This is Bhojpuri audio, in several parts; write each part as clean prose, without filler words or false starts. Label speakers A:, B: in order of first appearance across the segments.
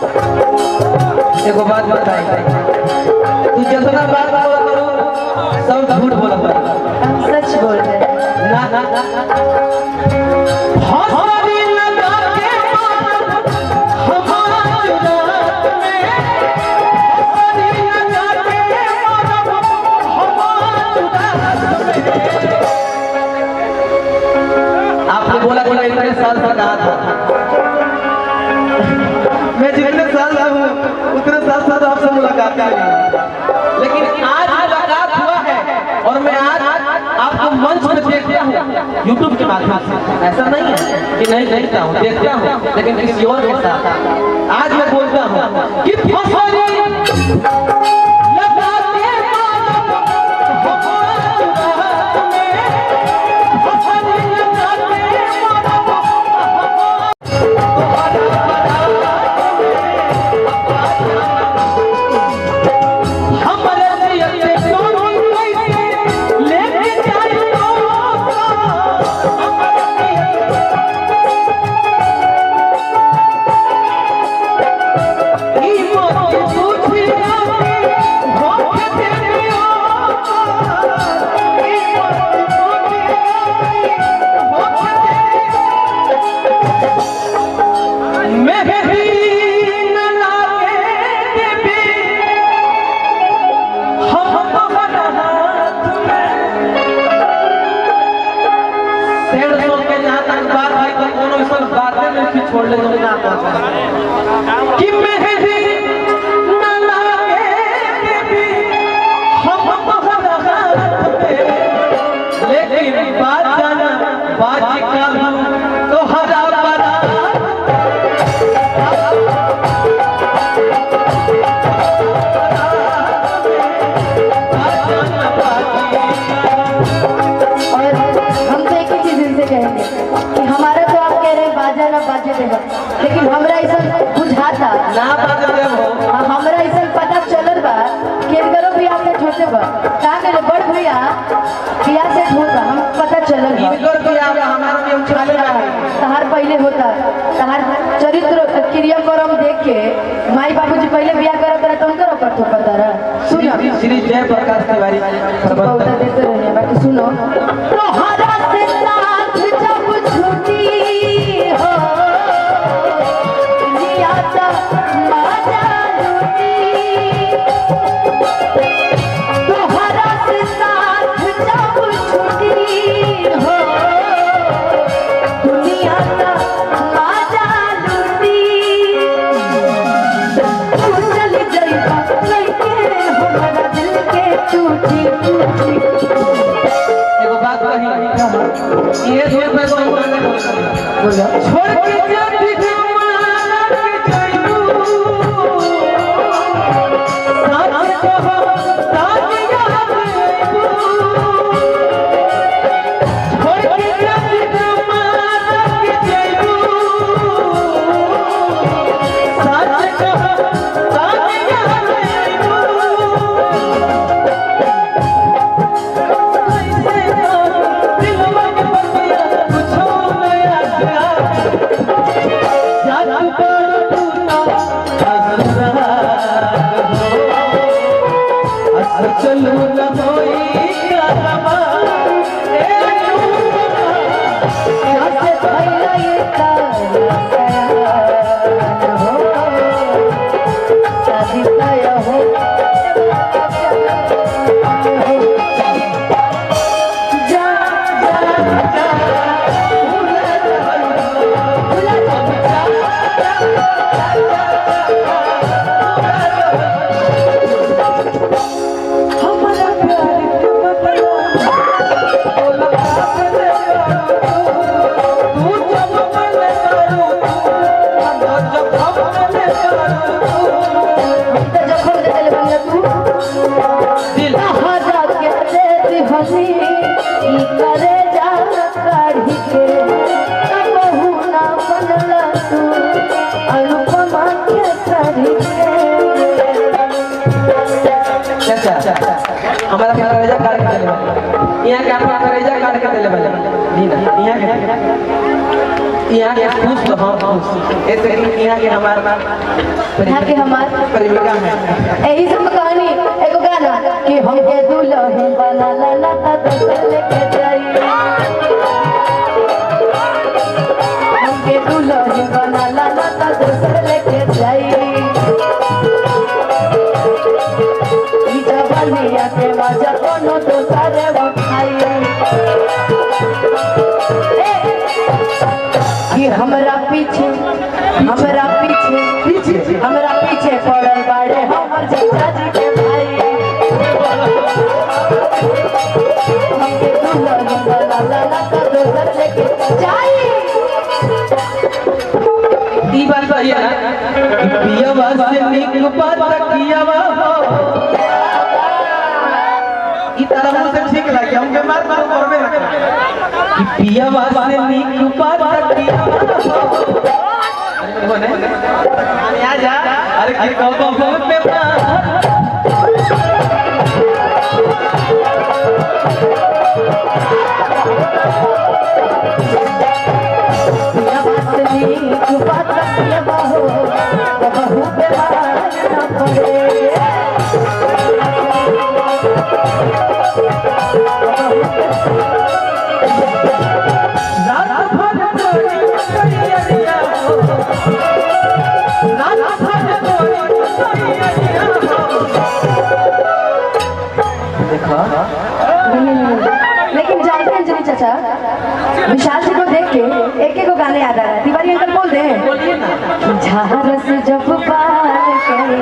A: एगो बात बताई, तू जितना बात बोला करो सब झूठ बोला करो।
B: हम सच बोल रहे हैं।
A: ना ना हंसरी लगा के हमारी रात में, हंसरी लगा के हमारी रात में। आपने बोला कि मैं इतने साल से कहा था, मैं जितने साल का हूँ उतने साल से तो आपसे मुलाकात नहीं, लेकिन आज मुलाकात हुआ है और मैं आज आपको मंच में देखता हूँ यूट्यूब के माध्यम से। ऐसा नहीं है कि नहीं देखता हूँ, देखता हूँ, लेकिन किसी और के साथ। आज मैं बोलता हूँ कि छोड़ ले तो ना कि मेहंदी न लागे भी हम लेकिन बात जाना बाजी का तो हरा बड़ा
B: और हम तो एक ही चीज इनसे कहेंगे कि हमारा तो आप कह रहे हैं बाजा ना बाजे देगा, लेकिन हमरा ऐसा बुझाता
A: ना बाजे देबो,
B: हमरा ऐसा पता चलत बा कि इनकरो भी आपसे छोटे बा का करे बड़ भैया बिया से होता हम पता चलल बा
A: इनकर भी आप हमारा भी हम चले
B: तहार पहले होता तहार चरित्र क्रियाक्रम देख के माई बाबूजी पहले बिया करत रहे तो उनकर ऊपर तो पता रहा। सुनो
A: श्री जय प्रकाश तिवारी
B: बहुत देते रहे, बाकी सुनो तोहरा से साथ जब छूटी हो लिया तो मजा लूटी, तोहरा से साथ जब छूटी हो दुनिया तो मजा लूटी, तू चल जाइबा लेके हमारा दिल के टूटी टूटी।
A: एगो बात कही, ये दो रुपए को छोड़ के जब जमाना के जाइबू साथ कहो साथ याद आइबू, छोड़ के जब जमाना के जाइबू साथ कहो साथ याद आइबू। चलू न होई कामा
B: कैसे भइला ये काया हो शादी तय हो जा जा
A: हमारा प्यार के बदला तू जब मैंने करूँ जब मैंने
B: तो जब हम दे ले बंगा तू
A: दिल
B: हजा के दे दी हसी ई करे जा काढ़ी के बहु ना बनला तू अनुपमा के सारी के
A: हमारा करेजा काट के दे, यहाँ के आपका करेजा काट के दे ले। यहाँ के खुश तो हम ऐसे यहाँ के हमारे प्रेमिका है।
B: यही सब कहानी एगो गाना कि हमके दुल्हन बना ला ता दोसर लेके जाई, हमके दुल्हन बना ला ता दोसर लेके जाई, ई जवानिया के मजा कोनो दोसर उठाई, कि हमरा पीछे पड़ल बाड़े हमर चाचा जी के भाई, हमके दुल्हन बना ला ता दोसर लेके जाई।
A: ई बात तो ये ना कि पियावा से निक बात कियावा हो, ई तरह मुझे से ठीक लगे हमके बात करबे ना कि पियावा से निक बात कियावा हो। अरे आ जा, अरे कि कब पे
B: लेकिन जानते हैं अंजलि चाचा, विशाल जी को देख के एक एक को गाने याद आ रहा है। तिवारी अंकल बोल दे, झारस जब पार करे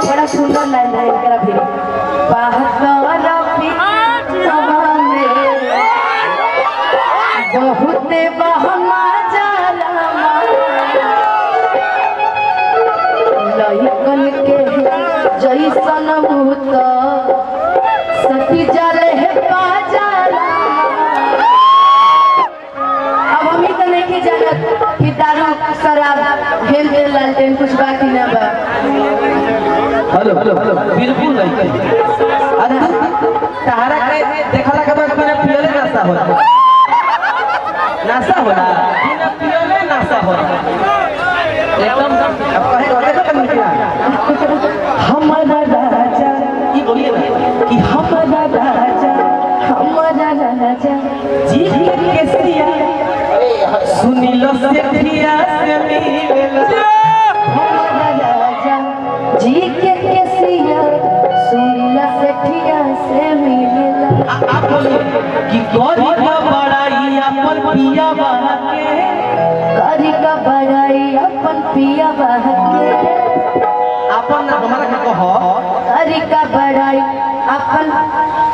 B: बड़ा सुंदर लाइन है इनका भी, बहुत बहमा जाला लइकन के जैसन भूत सती जले है पाजाला। अब हम ही तो नहीं के जानत कि दारू शराब हेल हेल लालटेन कुछ बाकी ना बा।
A: हेलो बिल्कुल नहीं। अरे सहारा के देखला के बाद बिना पियले नाश्ता होला, नाश्ता होला बिना पियले नाश्ता होला एकदम। अब कहे देखो तुम क्या हमारा राजा, ये बोलिए ना कि हमारा राजा जी के केसिया सुनी लो से पिया से मिलेला,
B: हमारा राजा जी के केसिया सुनीला सेठिया से मिलेला।
A: आप बोलिए कि गौरी का बड़ाई अपन पिया बहके,
B: गौरी का बड़ाई अपन पिया बहके,
A: अपन हमारा का कहो
B: गौरी का बड़ाई अपन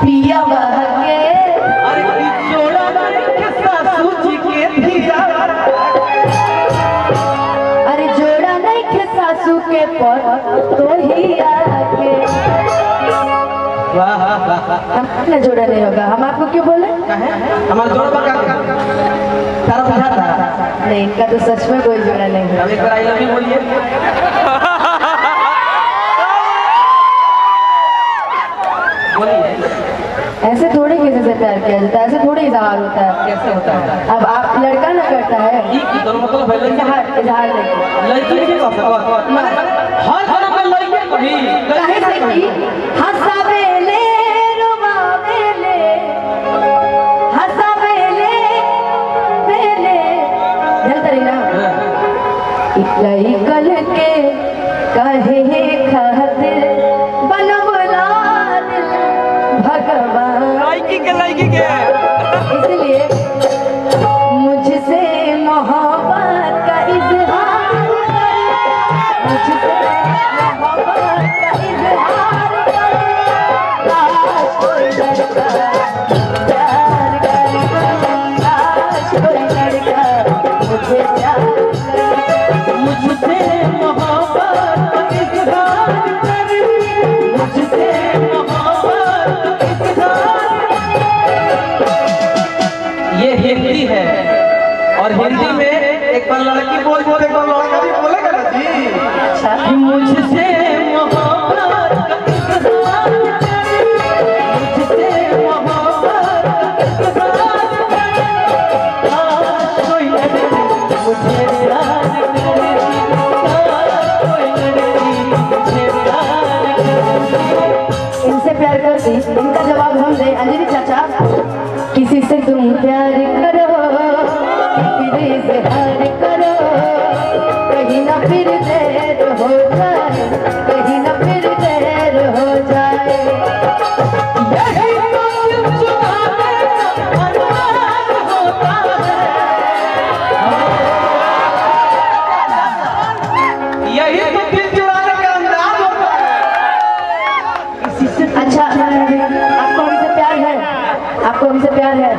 B: पिया बहके।
A: अरे कि जोड़ा के सासू जी के धिया,
B: अरे जोड़ा नहीं के सासू के पर तो ही आके।
A: वाह वाह
B: अपना जोड़ा नहीं होगा, हम आपको क्यों बोले?
A: हमारा जोड़ा बका तारा बुझा था
B: नहीं, इनका तो सच में कोई जोड़ा नहीं है।
A: अब एक बार आई लव यू बोलिए।
B: ऐसे थोड़े किसी से प्यार किया जाता है, ऐसे थोड़े इजहार होता है।
A: कैसे होता है?
B: अब आप लड़का ना करता है
A: ई की दोनों मतलब है
B: इजहार नहीं,
A: लड़की के हर जगह पे लड़के कभी
B: कहे से कि हंसावेले रोवावेले हंसावेले वेले जानते ना इतलाई कल के कहे खातिर बनवला दिल भगवान
A: लाइकी के
B: इसलिए मुझसे मोहब्बत का इजहार, मुझसे मोहब्बत का इजहार
A: हिंदी में एक बार लड़की बोल बोल एक बार लड़का भी बोलेगा ना जी।
B: अच्छा
A: कि मुझसे मोहब्बत का इकरार करे, मुझसे मोहब्बत का इकरार करे, आज कोई लड़की मुझे प्यार करे, आज कोई लड़की मुझे प्यार करे।
B: इनसे प्यार कर दी, इनका जवाब हम दे। अंजलि चाचा, किसी से तुम प्यार करो फिर इजहार करो, कहीं ना फिर देर हो जाए, कहीं ना फिर देर हो जाए।
A: यही तो दिल चुराने का अरमान होता है, यही तो दिल चुराने का अंदाज होता है। इसी से
B: अच्छा, आपको हमसे प्यार है? आपको हमसे प्यार है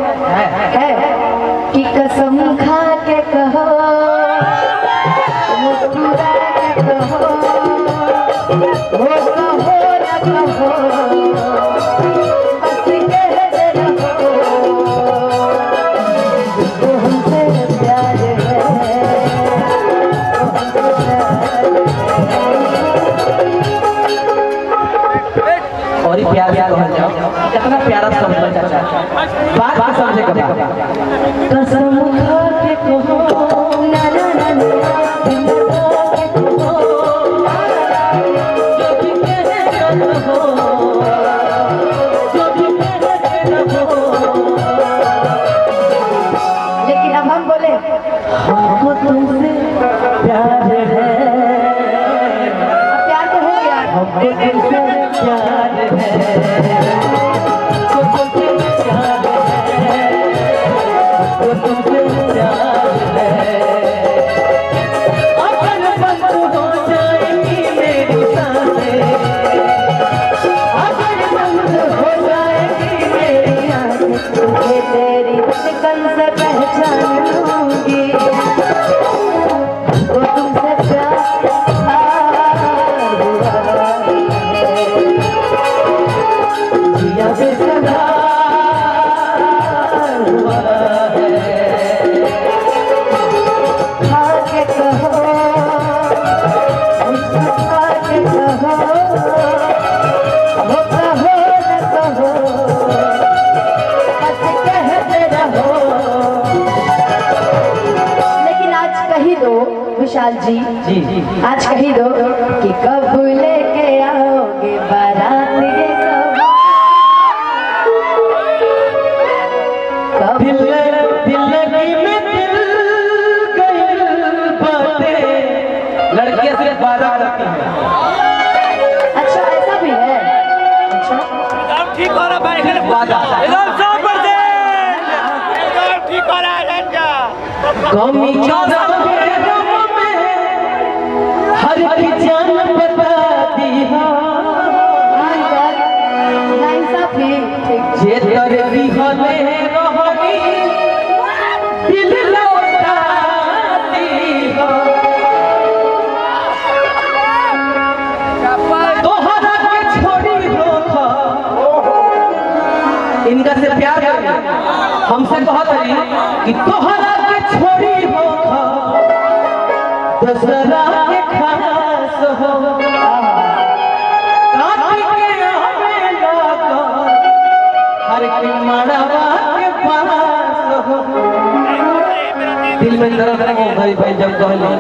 B: कि कसम खा के कहो, मुस्कुरा के कहो, वो कहो न कहो, बस कह दे रहो, वो हमसे प्यार है, वो हमसे प्यार है।
A: और ही प्यार प्यार हो जाओ, कितना प्यारा शब्द है चाचा, बात को समझे कब
B: कसम खा के कहो, ना ना ना ना, दिल लगा के कहो,
A: जो भी कहे रहो, जो भी कहे रहो।
B: लेकिन अब हम बोले
A: हमको तुमसे प्यार है,
B: अब प्यार तो हो गया।
A: हमको तुमसे प्यार है, हमको तुमसे प्यार है, हमको तुमसे प्यार है। अगर बंद हो जाएगी मेरी सांसें,
B: अगर बंद हो जाएगी मेरी आँखें, तुझे तेरी धड़कन से पहचान लूंगी, वो तुमसे प्यार हुआ है।
A: जिया से सदा हुआ है।
B: खा के कहो, मुस्कुरा के कहो, वो कहो न कहो, बस कह दे रहो। लेकिन आज कही दो विशाल जी,
A: जी
B: आज कही दो कि कब लेके आओगे बारात, ये कब
A: दिल लगी में दिल गई बातें, लड़कियां सिर्फ वादा करती हैं।
B: अच्छा ऐसा भी है? अच्छा
C: ठीक हो रहा भाई,
A: वादा
C: एकदम 100%, एकदम ठीक हो रहा है रंजा।
A: कमी ज्यादा है गम में, हर की जान बताती है,
B: नाइंसाफी, ठीक।
A: जे तेरे दिहले रहनी दिल लौटाती है। तोहरा के छोड़ी हो इनका से प्यार है, हमसे बहुत है कि तोहरा के छोड़ी हो दसरा के खास हो, काटी के हमें लगा हर के मड़वा के पास हो। दिल में दर्द हो भाई भाई जब कहले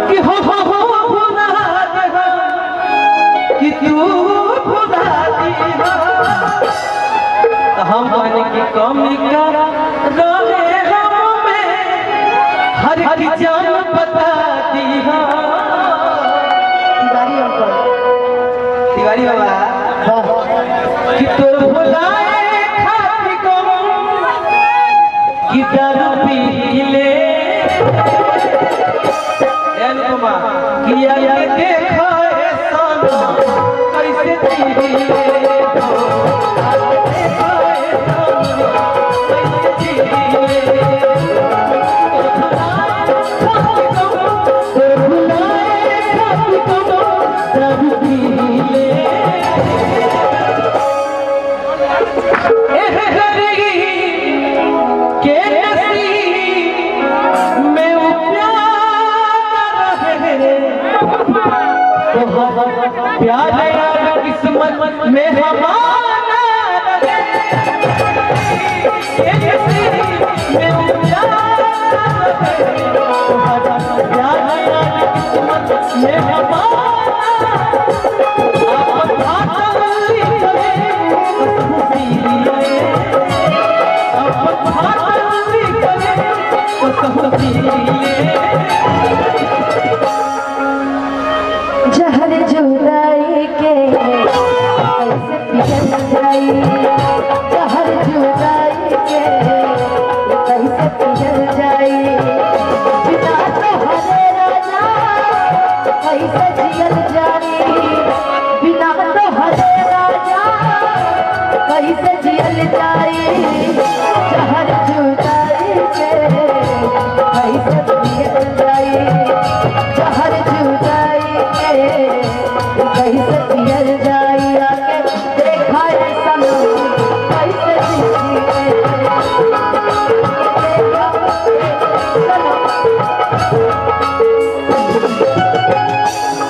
A: कि हो भुला दे हो, कि तू भुला दी हो, तो हम कहने की कमी का रहे हम में, हर की जान बताती हो।
B: तिवारी अंकल,
A: तिवारी बाबा कि तोर भुलाए खाती को कि दारू पी ले, अनुपमा कि आगे देखो ए सोना कैसे जी ले, आगे देखो ए सोना कैसे जी ले। तोर भुलाए खाती को दारू पी ले, किस्मत में हमारा ये नसीब में उजाला तुम्हारा प्यार किस्मत में हमारा आप भातली करे बस खुशी लिए आप भातली करे बस खुशी लिए
B: जहर जुदाई के कैसे पिघल जाई, जहर जुदाई के कैसे पिघल जाई, बिना तोहरे राजा कैसे जियल जाई, बिना तोहरे राजा कैसे जियल जाई, जहर जुदाई के कैसे पिघल जाई, जहर जुदाई कैसे पियल जाई, आके देखा है सनम कैसे जिए, देखा सनम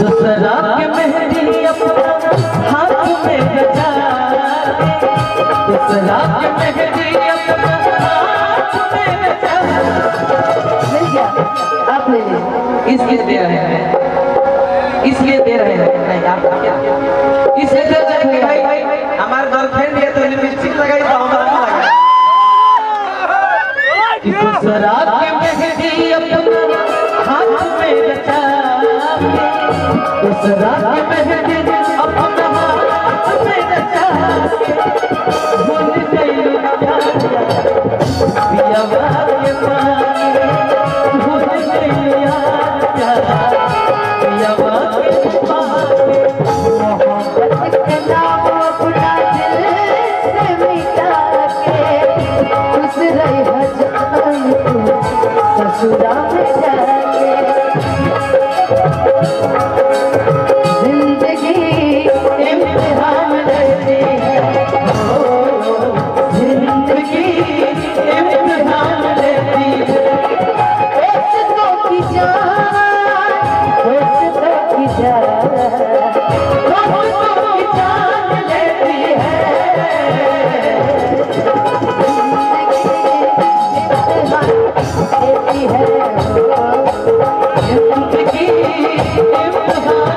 A: दूसरा के मेहंदी अपना हाथ में बचा, दूसरा के मेहंदी अपना हाथ में बचा।
B: मिल गया, आप ले लीजिए।
A: इसलिए दे रहे हैं, इसलिए दे रहे हैं। नहीं आप क्या इसलिए दे रहे हैं भाई, हमारे गर्लफ्रेंड है तो लिपस्टिक लगाई तो हमारा लगा। दूसरा के मेहंदी अपना हाथ में बचा, दूसरा के मेहंदी अपना हाथ में बचा, भूल गई ना पिया के पानी, भूल गई यार पिया के पानी।
B: मोहब्बत के नाम अपना दिल से मिटा के खुश रही हजान तू ससुरा में जाके, जिंदगी
A: इम्तिहान लेती है, जिंदगी इम्तिहान लेती है।
B: दोस्तों की जान, दोस्तों की जान,
A: दोस्तों की जान लेती है,
B: देती है
A: जिंदगी इम्तिहान।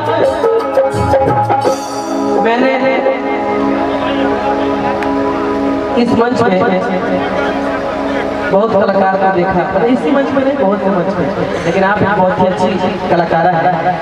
A: मैंने इस मंच पे बहुत कलाकार को देखा, इसी मंच में नहीं बहुत से मंच पे, लेकिन आप यहाँ बहुत ही अच्छी कलाकार हैं भैया।